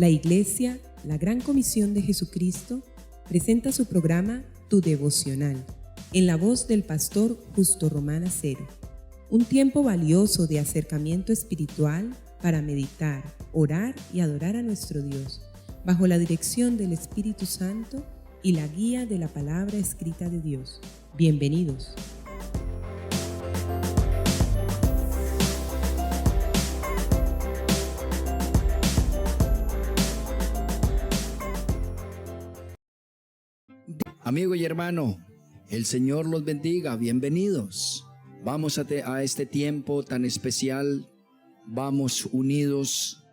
La Iglesia, la Gran Comisión de Jesucristo, presenta su programa Tu Devocional, en la voz del pastor Justo Román Acero. Un tiempo valioso de acercamiento espiritual para meditar, orar y adorar a nuestro Dios, bajo la dirección del Espíritu Santo y la guía de la palabra escrita de Dios. Bienvenidos. Amigo y hermano, el Señor los bendiga, bienvenidos. Vamos a este tiempo tan especial, vamos unidos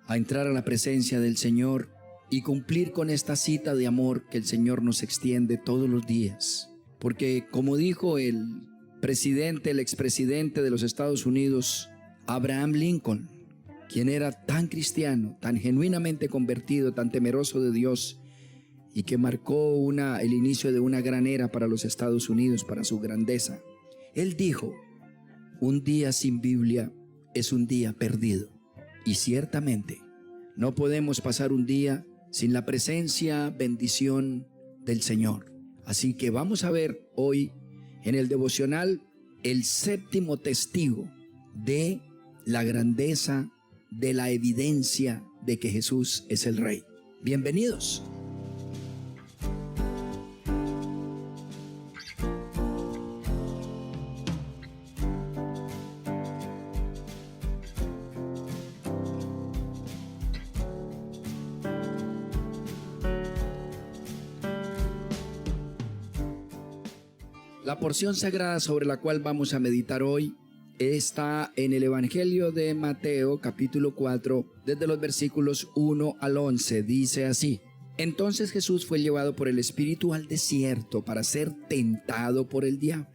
a entrar a la presencia del Señor y cumplir con esta cita de amor que el Señor nos extiende todos los días. Porque como dijo el expresidente de los Estados Unidos, Abraham Lincoln, quien era tan cristiano, tan genuinamente convertido, tan temeroso de Dios, y que marcó el inicio de una gran era para los Estados Unidos, para su grandeza. Él dijo: un día sin Biblia es un día perdido. Y ciertamente no podemos pasar un día sin la presencia, bendición del Señor. Así que vamos a ver hoy en el devocional el séptimo testigo de la grandeza, de la evidencia de que Jesús es el Rey. Bienvenidos. La porción sagrada sobre la cual vamos a meditar hoy está en el Evangelio de Mateo, capítulo 4, desde los versículos 1 al 11. Dice así: Entonces Jesús fue llevado por el Espíritu al desierto para ser tentado por el diablo.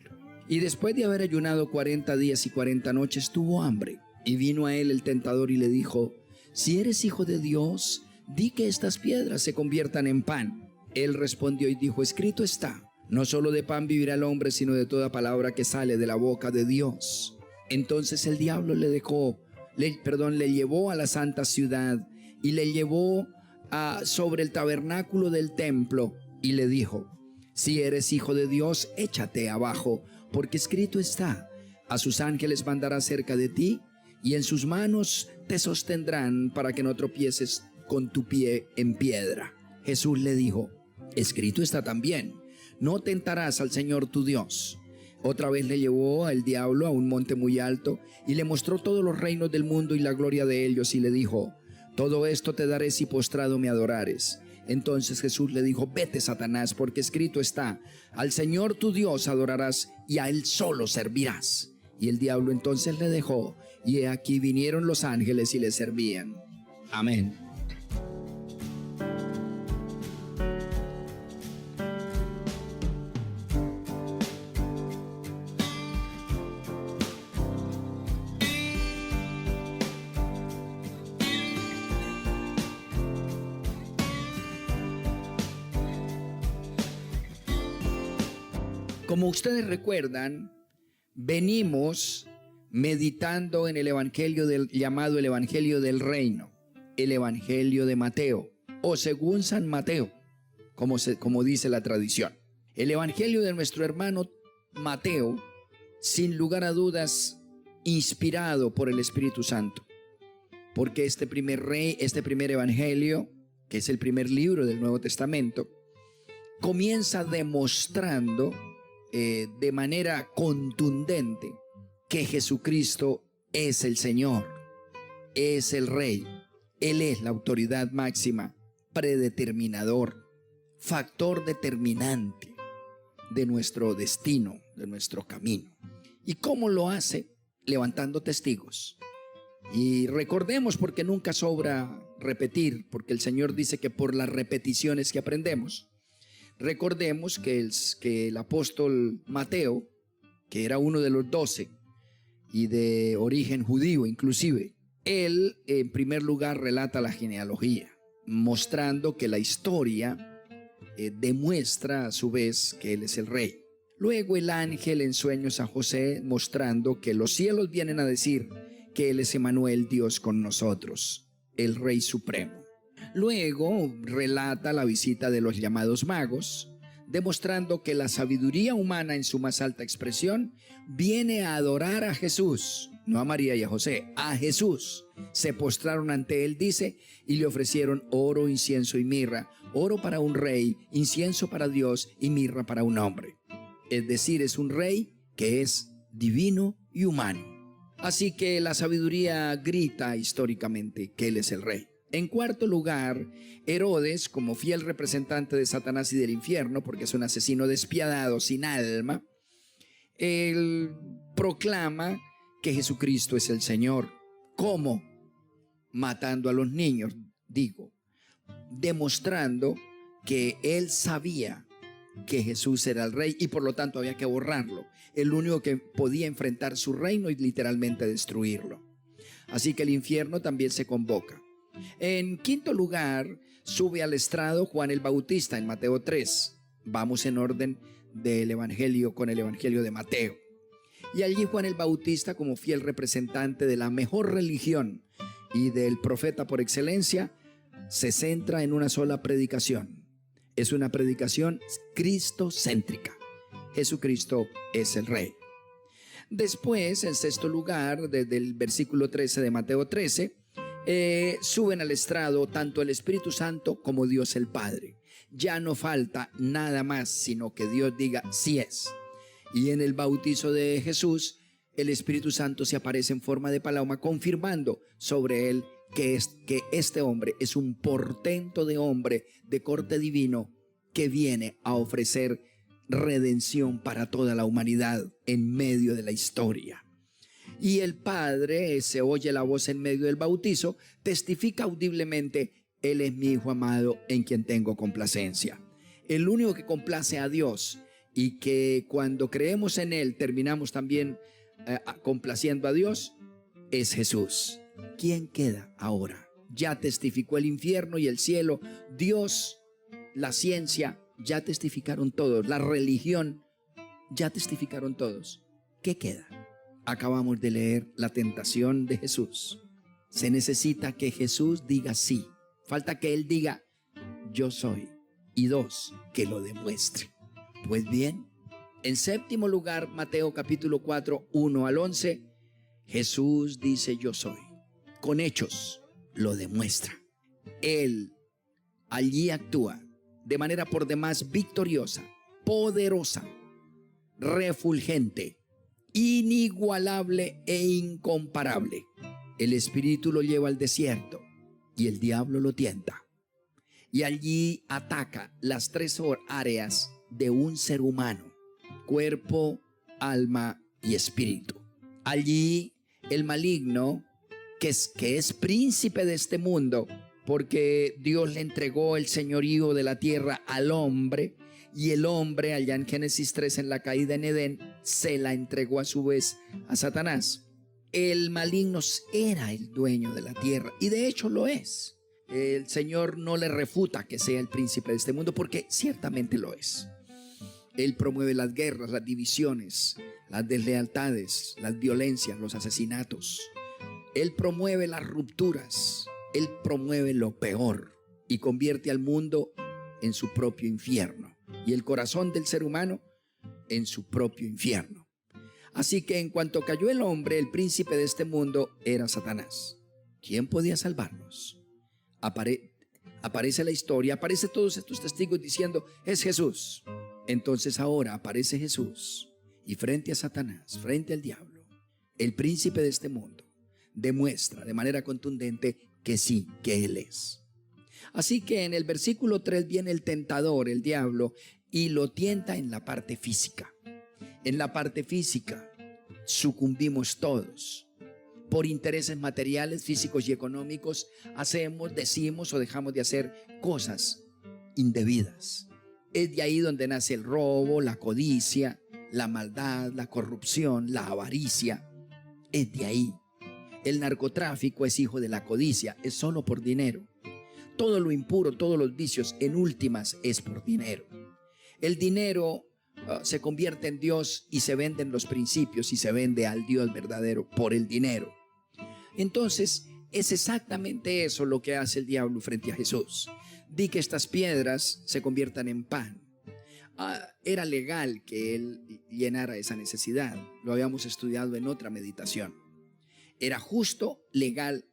Y después de haber ayunado 40 días y 40 noches, tuvo hambre. Y vino a él el tentador y le dijo: Si eres hijo de Dios, di que estas piedras se conviertan en pan. Él respondió y dijo: Escrito está, no solo de pan vivirá el hombre, sino de toda palabra que sale de la boca de Dios. Entonces el diablo le llevó a la santa ciudad y le llevó sobre el tabernáculo del templo y le dijo: Si eres hijo de Dios, échate abajo, porque escrito está: a sus ángeles mandará cerca de ti, y en sus manos te sostendrán para que no tropieces con tu pie en piedra. Jesús le dijo: Escrito está también: no tentarás al Señor tu Dios. Otra vez le llevó al diablo a un monte muy alto y le mostró todos los reinos del mundo y la gloria de ellos, y le dijo: Todo esto te daré si postrado me adorares. Entonces Jesús le dijo: Vete, Satanás, porque escrito está: al Señor tu Dios adorarás y a Él solo servirás. Y el diablo entonces le dejó, y he aquí vinieron los ángeles y le servían. Amén. Como ustedes recuerdan, venimos meditando en el evangelio llamado el Evangelio del Reino, el Evangelio de Mateo, o según San Mateo, como dice la tradición. El Evangelio de nuestro hermano Mateo, sin lugar a dudas, inspirado por el Espíritu Santo, porque este primer evangelio, que es el primer libro del Nuevo Testamento, comienza demostrando de manera contundente que Jesucristo es el Señor, es el Rey. Él es la autoridad máxima, predeterminador, factor determinante de nuestro destino, de nuestro camino. ¿Y cómo lo hace? Levantando testigos. Y recordemos, porque nunca sobra repetir, porque el Señor dice que por las repeticiones que aprendemos. Recordemos que el apóstol Mateo, que era uno de los 12 y de origen judío inclusive, él en primer lugar relata la genealogía, mostrando que la historia demuestra a su vez que él es el rey. Luego el ángel en sueños a José, mostrando que los cielos vienen a decir que él es Emmanuel, Dios con nosotros, el Rey Supremo. Luego relata la visita de los llamados magos, demostrando que la sabiduría humana en su más alta expresión viene a adorar a Jesús, no a María y a José, a Jesús. Se postraron ante él, dice, y le ofrecieron oro, incienso y mirra, oro para un rey, incienso para Dios y mirra para un hombre. Es decir, es un rey que es divino y humano. Así que la sabiduría grita históricamente que él es el rey. En cuarto lugar, Herodes, como fiel representante de Satanás y del infierno, porque es un asesino despiadado, sin alma, él proclama que Jesucristo es el Señor. ¿Cómo? Matando a los niños, digo, demostrando que él sabía que Jesús era el rey y por lo tanto había que borrarlo. El único que podía enfrentar su reino y literalmente destruirlo. Así que el infierno también se convoca. En quinto lugar, sube al estrado Juan el Bautista en Mateo 3. Vamos en orden del evangelio con el evangelio de Mateo. Y allí Juan el Bautista, como fiel representante de la mejor religión y del profeta por excelencia, se centra en una sola predicación. Es una predicación cristocéntrica. Jesucristo es el Rey. Después, en sexto lugar, desde el versículo 13 de Mateo 13, suben al estrado tanto el Espíritu Santo como Dios el Padre. Ya no falta nada más, sino que Dios diga sí es. Y en el bautizo de Jesús, el Espíritu Santo se aparece en forma de paloma, confirmando sobre él que este hombre es un portento de hombre de corte divino que viene a ofrecer redención para toda la humanidad en medio de la historia. Y el Padre, se oye la voz en medio del bautizo, testifica audiblemente: Él es mi Hijo amado en quien tengo complacencia. El único que complace a Dios y que cuando creemos en Él terminamos también complaciendo a Dios es Jesús. ¿Quién queda ahora? Ya testificó el infierno y el cielo, Dios, la ciencia, ya testificaron todos, la religión, ya testificaron todos. ¿Qué queda? Acabamos de leer la tentación de Jesús. Se necesita que Jesús diga sí. Falta que Él diga yo soy. Y dos, que lo demuestre. Pues bien, en séptimo lugar, Mateo capítulo 4, 1 al 11, Jesús dice yo soy. Con hechos lo demuestra. Él allí actúa de manera por demás victoriosa, poderosa, refulgente, inigualable e incomparable. El Espíritu lo lleva al desierto y el diablo lo tienta. Y allí ataca las tres áreas de un ser humano: cuerpo, alma y espíritu. Allí el maligno, que es príncipe de este mundo, porque Dios le entregó el señorío de la tierra al hombre, y el hombre, allá en Génesis 3, en la caída en Edén, se la entregó a su vez a Satanás. El maligno era el dueño de la tierra, y de hecho lo es. El Señor no le refuta que sea el príncipe de este mundo, porque ciertamente lo es. Él promueve las guerras, las divisiones, las deslealtades, las violencias, los asesinatos. Él promueve las rupturas. Él promueve lo peor y convierte al mundo en su propio infierno y el corazón del ser humano en su propio infierno. Así que en cuanto cayó el hombre, el príncipe de este mundo era Satanás. ¿Quién podía salvarnos? Aparece la historia, aparece todos estos testigos diciendo es Jesús. Entonces ahora aparece Jesús y frente a Satanás, frente al diablo, el príncipe de este mundo demuestra de manera contundente que sí, que Él es. Así que en el versículo 3 viene el tentador, el diablo, y lo tienta en la parte física. En la parte física sucumbimos todos. Por intereses materiales, físicos y económicos, hacemos, decimos o dejamos de hacer cosas indebidas. Es de ahí donde nace el robo, la codicia, la maldad, la corrupción, la avaricia. Es de ahí. El narcotráfico es hijo de la codicia, es solo por dinero. Todo lo impuro, todos los vicios, en últimas, es por dinero. El dinero se convierte en Dios y se venden los principios y se vende al Dios verdadero por el dinero. Entonces, Es exactamente eso lo que hace el diablo frente a Jesús. Di que estas piedras se conviertan en pan. Era legal que él llenara esa necesidad. Lo habíamos estudiado en otra meditación. Era justo, legal,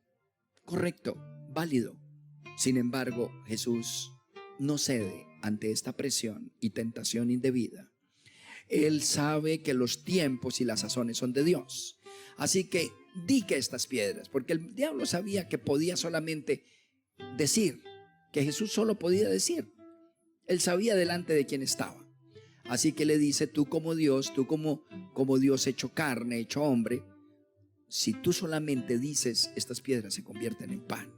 correcto, válido. Sin embargo, Jesús no cede ante esta presión y tentación indebida. Él sabe que los tiempos y las sazones son de Dios. Así que di que estas piedras, porque el diablo sabía que podía solamente decir, que Jesús solo podía decir. Él sabía delante de quién estaba. Así que le dice, tú como Dios, tú como Dios hecho carne, hecho hombre, si tú solamente dices, estas piedras se convierten en pan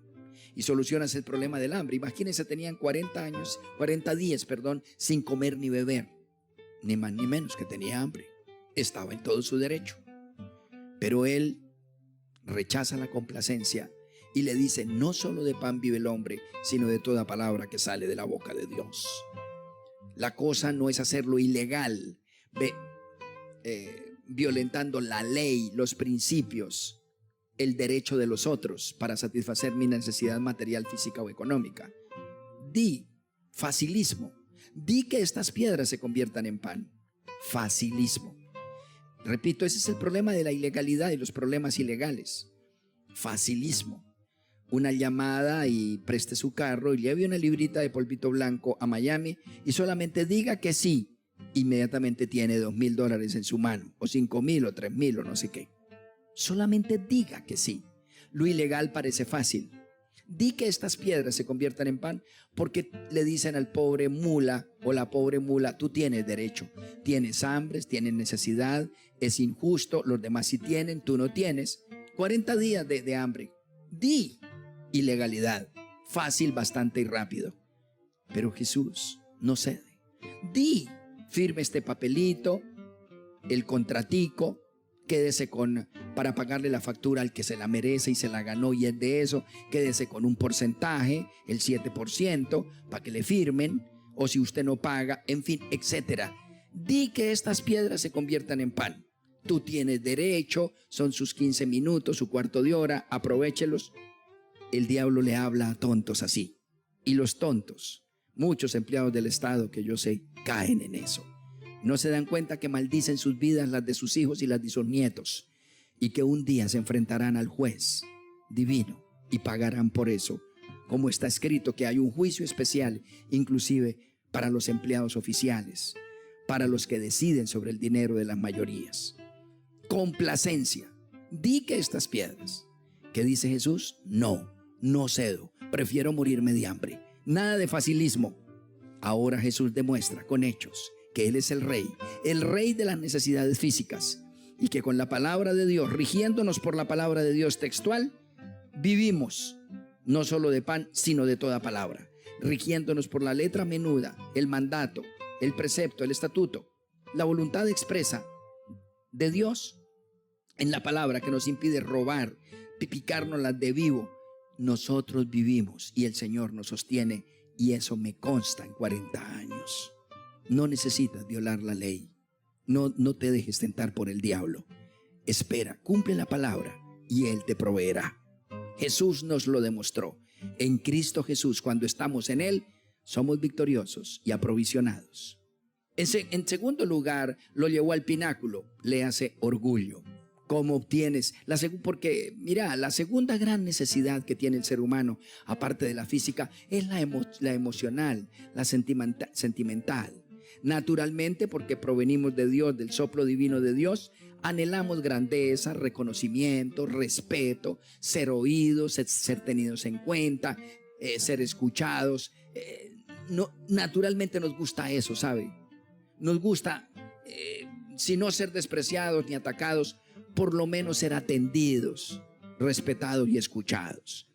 y solucionas el problema del hambre. Imagínense, tenían 40 días, sin comer ni beber, ni más ni menos, que tenía hambre. Estaba en todo su derecho. Pero él rechaza la complacencia y le dice, no solo de pan vive el hombre, sino de toda palabra que sale de la boca de Dios. La cosa no es hacerlo ilegal, violentando la ley, los principios, el derecho de los otros para satisfacer mi necesidad material, física o económica. Di, facilismo. Di que estas piedras se conviertan en pan. Facilismo. Repito, ese es el problema de la ilegalidad y los problemas ilegales. Facilismo. Una llamada y preste su carro y lleve una librita de polvito blanco a Miami y solamente diga que sí. Inmediatamente tiene $2,000 en su mano, o 5,000 o 3,000 o no sé qué. Solamente diga que sí. Lo ilegal parece fácil. Di que estas piedras se conviertan en pan, porque le dicen al pobre mula o la pobre mula, tú tienes derecho, tienes hambre, tienes necesidad, es injusto, los demás sí tienen, tú no tienes. 40 días de hambre. Di ilegalidad, fácil, bastante y rápido. Pero Jesús no cede. Di, firme este papelito, el contratico, quédese para pagarle la factura al que se la merece y se la ganó y es de eso, quédese con un porcentaje, el 7%, para que le firmen, o si usted no paga, en fin, etcétera. Di que estas piedras se conviertan en pan. Tú tienes derecho, son sus 15 minutos, su cuarto de hora, aprovéchelos. El diablo le habla a tontos así. Y los tontos, muchos empleados del Estado que yo sé, caen en eso. No se dan cuenta que maldicen sus vidas, las de sus hijos y las de sus nietos, y que un día se enfrentarán al juez divino y pagarán por eso, como está escrito que hay un juicio especial, inclusive para los empleados oficiales, para los que deciden sobre el dinero de las mayorías. Complacencia. Di que estas piedras. ¿Qué dice Jesús? No cedo, prefiero morirme de hambre. Nada de facilismo. Ahora Jesús demuestra con hechos que Él es el rey de las necesidades físicas, y que con la palabra de Dios, rigiéndonos por la palabra de Dios textual, vivimos no solo de pan, sino de toda palabra, rigiéndonos por la letra menuda, el mandato, el precepto, el estatuto, la voluntad expresa de Dios en la palabra que nos impide robar, picarnos las de vivo. Nosotros vivimos y el Señor nos sostiene, y eso me consta en 40 años. No necesitas violar la ley. No te dejes tentar por el diablo. Espera, cumple la palabra y Él te proveerá. Jesús nos lo demostró. En Cristo Jesús, cuando estamos en Él, somos victoriosos y aprovisionados. En segundo lugar, lo llevó al pináculo. Léase orgullo. ¿Cómo obtienes? Porque mira, la segunda gran necesidad que tiene el ser humano, aparte de la física, es la emocional, la sentimental. Naturalmente, porque provenimos de Dios, del soplo divino de Dios, anhelamos grandeza, reconocimiento, respeto, ser oídos, ser tenidos en cuenta, ser escuchados. Naturalmente nos gusta eso, ¿sabe? Nos gusta, si no ser despreciados ni atacados, por lo menos ser atendidos, respetados y escuchados.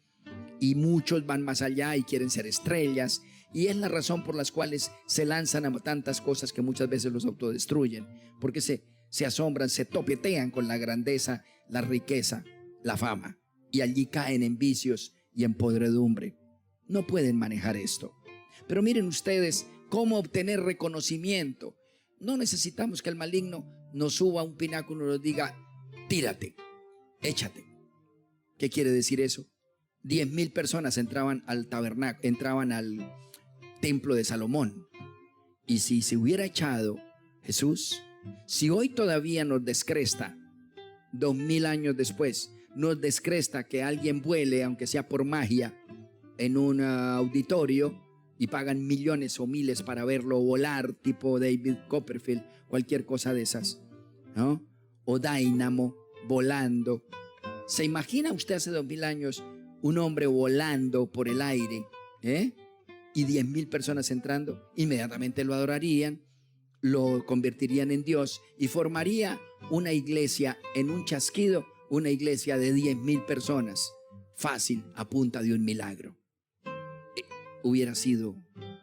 Y muchos van más allá y quieren ser estrellas, y es la razón por las cuales se lanzan a tantas cosas que muchas veces los autodestruyen, porque se asombran, se topetean con la grandeza, la riqueza, la fama, y allí caen en vicios y en podredumbre. No pueden manejar esto. Pero miren ustedes cómo obtener reconocimiento. No necesitamos que el maligno nos suba a un pináculo y nos diga, tírate, échate. ¿Qué quiere decir eso? 10,000 personas entraban al tabernáculo, entraban al templo de Salomón. Y si se hubiera echado Jesús, si hoy todavía nos descresta, 2000 años después, nos descresta que alguien vuele, aunque sea por magia, en un auditorio y pagan millones o miles para verlo volar, tipo David Copperfield, cualquier cosa de esas, ¿no? O Dynamo volando. ¿Se imagina usted hace 2000 años un hombre volando por el aire, y 10,000 personas entrando? Inmediatamente lo adorarían, lo convertirían en Dios y formaría una iglesia en un chasquido, una iglesia de 10,000 personas, fácil, a punta de un milagro. Hubiera sido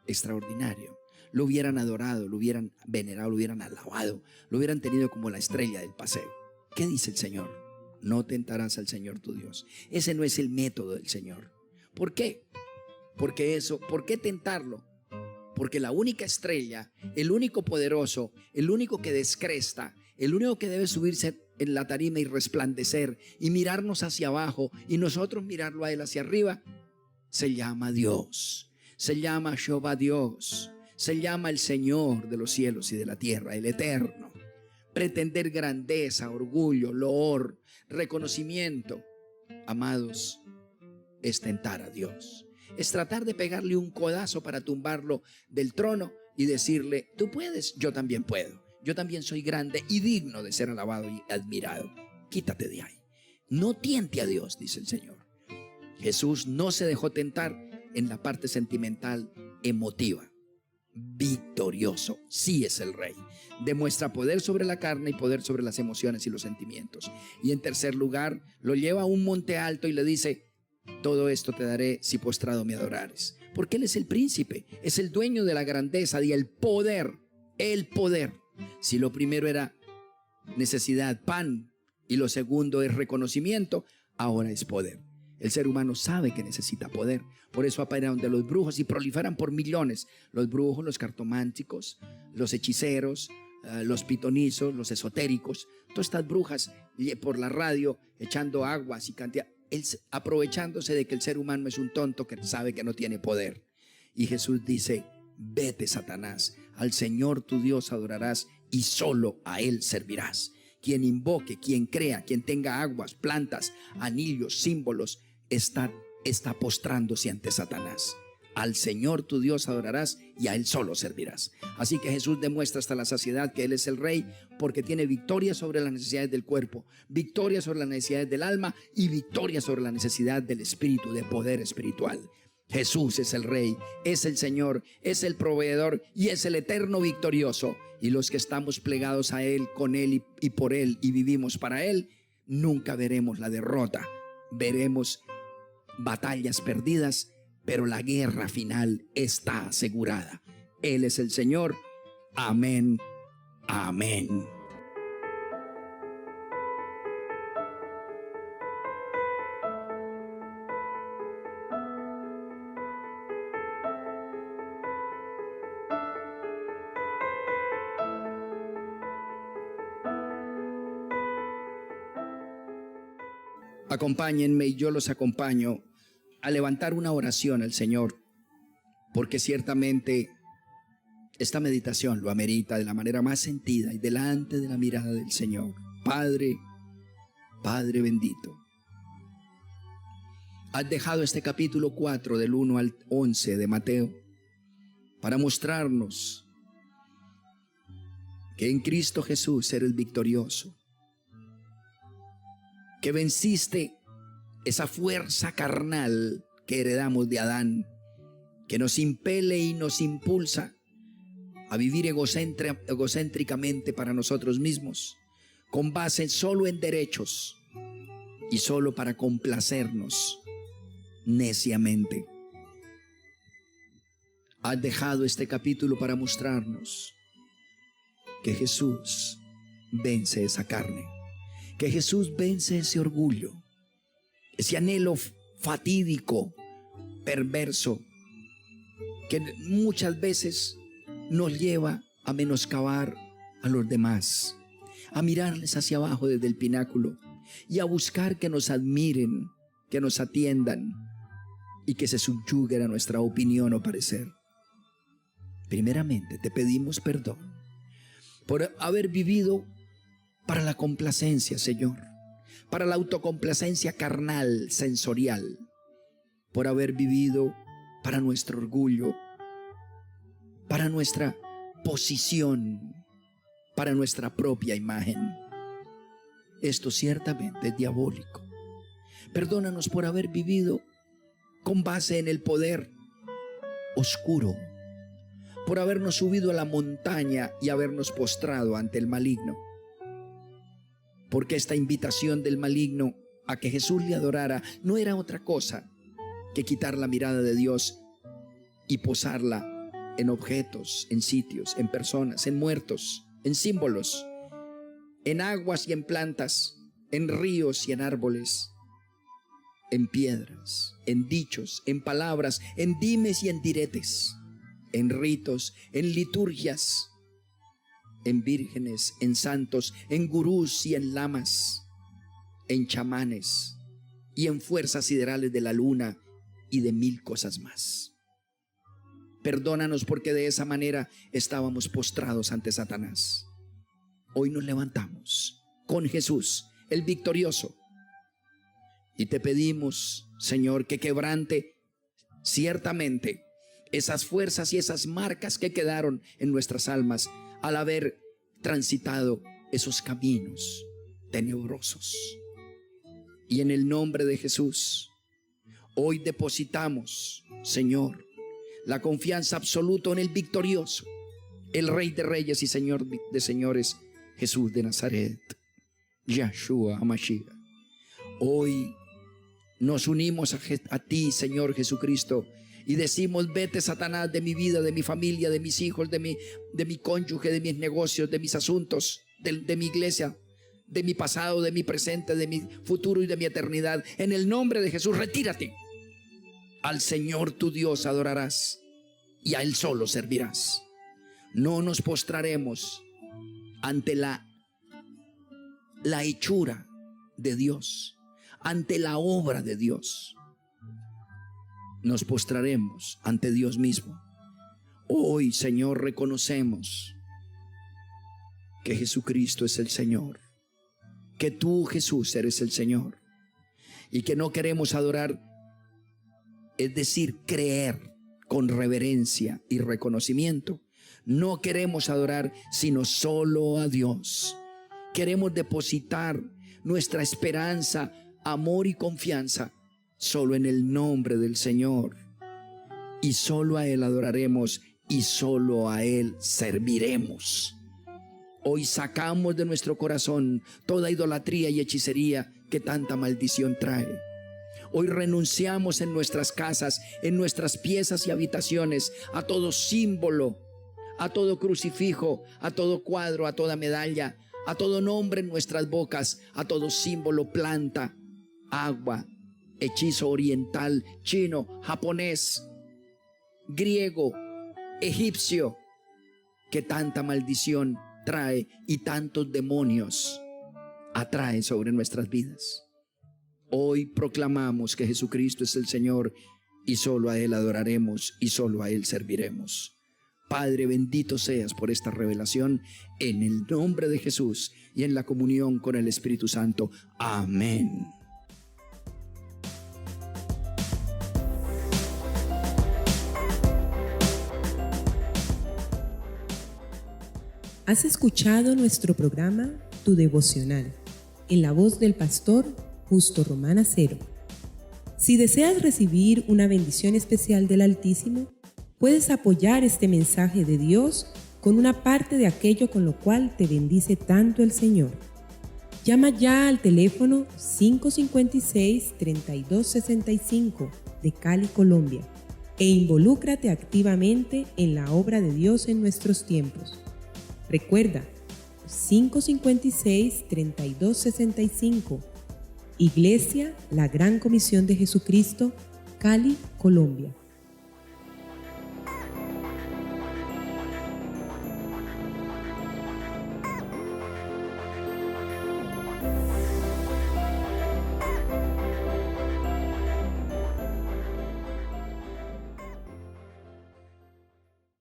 extraordinario. Lo hubieran adorado, lo hubieran venerado, lo hubieran alabado, lo hubieran tenido como la estrella del paseo. ¿Qué dice el Señor? No tentarás al Señor tu Dios. Ese no es el método del Señor. ¿Por qué? ¿Por qué tentarlo? Porque la única estrella, el único poderoso, el único que descresta, el único que debe subirse en la tarima y resplandecer y mirarnos hacia abajo y nosotros mirarlo a Él hacia arriba, se llama Dios, se llama Jehová Dios, se llama el Señor de los cielos y de la tierra, el Eterno. Pretender grandeza, orgullo, loor, reconocimiento, amados, es tentar a Dios. Es tratar de pegarle un codazo para tumbarlo del trono y decirle: tú puedes, yo también puedo. Yo también soy grande y digno de ser alabado y admirado. Quítate de ahí. No tiente a Dios, dice el Señor. Jesús no se dejó tentar en la parte sentimental, emotiva. Victorioso, sí es el Rey. Demuestra poder sobre la carne y poder sobre las emociones y los sentimientos. Y en tercer lugar, lo lleva a un monte alto y le dice: todo esto te daré si postrado me adorares. Porque Él es el príncipe, es el dueño de la grandeza y el poder. El poder. Si lo primero era necesidad, pan, y lo segundo es reconocimiento, ahora es poder. El ser humano sabe que necesita poder. Por eso aparecen de los brujos y proliferan por millones. Los brujos, los cartománticos, los hechiceros, los pitonizos, los esotéricos. Todas estas brujas por la radio echando aguas y cantidad, aprovechándose de que el ser humano es un tonto que sabe que no tiene poder. Y Jesús dice: vete, Satanás, al Señor tu Dios adorarás y solo a Él servirás. Quien invoque, quien crea, quien tenga aguas, plantas, anillos, símbolos, está postrándose ante Satanás. Al Señor tu Dios adorarás y a Él solo servirás. Así que Jesús demuestra hasta la saciedad que Él es el Rey, porque tiene victoria sobre las necesidades del cuerpo, victoria sobre las necesidades del alma y victoria sobre la necesidad del espíritu, de poder espiritual. Jesús es el Rey, es el Señor, es el proveedor y es el eterno victorioso. Y los que estamos plegados a Él, con Él y por Él y vivimos para Él, nunca veremos la derrota. Veremos batallas perdidas, pero la guerra final está asegurada. Él es el Señor. Amén. Amén. Acompáñenme y yo los acompaño a levantar una oración al Señor, porque ciertamente esta meditación lo amerita de la manera más sentida y delante de la mirada del Señor. Padre, Padre bendito, has dejado este capítulo 4 del 1 al 11 de Mateo para mostrarnos que en Cristo Jesús eres victorioso, que venciste esa fuerza carnal que heredamos de Adán, que nos impele y nos impulsa a vivir egocéntricamente para nosotros mismos, con base solo en derechos y solo para complacernos neciamente. Has dejado este capítulo para mostrarnos que Jesús vence esa carne, que Jesús vence ese orgullo, ese anhelo fatídico, perverso, que muchas veces nos lleva a menoscabar a los demás, a mirarles hacia abajo desde el pináculo y a buscar que nos admiren, que nos atiendan, y que se subyuguen a nuestra opinión o parecer. Primeramente, te pedimos perdón por haber vivido para la complacencia, Señor, para la autocomplacencia carnal, sensorial, por haber vivido para nuestro orgullo, para nuestra posición, para nuestra propia imagen. Esto ciertamente es diabólico. Perdónanos por haber vivido con base en el poder oscuro, por habernos subido a la montaña y habernos postrado ante el maligno. Porque esta invitación del maligno a que Jesús le adorara no era otra cosa que quitar la mirada de Dios y posarla en objetos, en sitios, en personas, en muertos, en símbolos, en aguas y en plantas, en ríos y en árboles, en piedras, en dichos, en palabras, en dimes y en diretes, en ritos, en liturgias, en vírgenes, en santos, en gurús y en lamas, en chamanes y en fuerzas siderales de la luna y de 1000 cosas más. Perdónanos porque de esa manera estábamos postrados ante Satanás. Hoy nos levantamos con Jesús, el victorioso, y te pedimos, Señor, que quebrante ciertamente esas fuerzas y esas marcas que quedaron en nuestras almas al haber transitado esos caminos tenebrosos. Y en el nombre de Jesús, hoy depositamos, Señor, la confianza absoluta en el victorioso, el Rey de Reyes y Señor de Señores, Jesús de Nazaret, Yahshua HaMashiach. Hoy nos unimos a ti, Señor Jesucristo, y decimos: vete, Satanás, de mi vida, de mi familia, de mis hijos, de mi cónyuge, de mis negocios, de mis asuntos, de mi iglesia, de mi pasado, de mi presente, de mi futuro y de mi eternidad. En el nombre de Jesús, retírate. Al Señor tu Dios adorarás y a Él solo servirás. No nos postraremos ante la hechura de Dios, ante la obra de Dios. Nos postraremos ante Dios mismo. Hoy, Señor, reconocemos que Jesucristo es el Señor, que tú, Jesús, eres el Señor, y que no queremos adorar, es decir, creer con reverencia y reconocimiento. No queremos adorar sino solo a Dios. Queremos depositar nuestra esperanza, amor y confianza solo en el nombre del Señor, y solo a Él adoraremos y solo a Él serviremos. Hoy sacamos de nuestro corazón toda idolatría y hechicería que tanta maldición trae. Hoy renunciamos en nuestras casas, en nuestras piezas y habitaciones, a todo símbolo, a todo crucifijo, a todo cuadro, a toda medalla, a todo nombre en nuestras bocas, a todo símbolo, planta, agua, hechizo oriental, chino, japonés, griego, egipcio, que tanta maldición trae y tantos demonios atrae sobre nuestras vidas. Hoy proclamamos que Jesucristo es el Señor y solo a Él adoraremos y solo a Él serviremos. Padre, bendito seas por esta revelación, en el nombre de Jesús y en la comunión con el Espíritu Santo. Amén. Has escuchado nuestro programa Tu Devocional, en la voz del pastor Justo Román Acero. Si deseas recibir una bendición especial del Altísimo, puedes apoyar este mensaje de Dios con una parte de aquello con lo cual te bendice tanto el Señor. Llama ya al teléfono 556-3265 de Cali, Colombia, e involúcrate activamente en la obra de Dios en nuestros tiempos. Recuerda, 556-3265, Iglesia La Gran Comisión de Jesucristo, Cali, Colombia.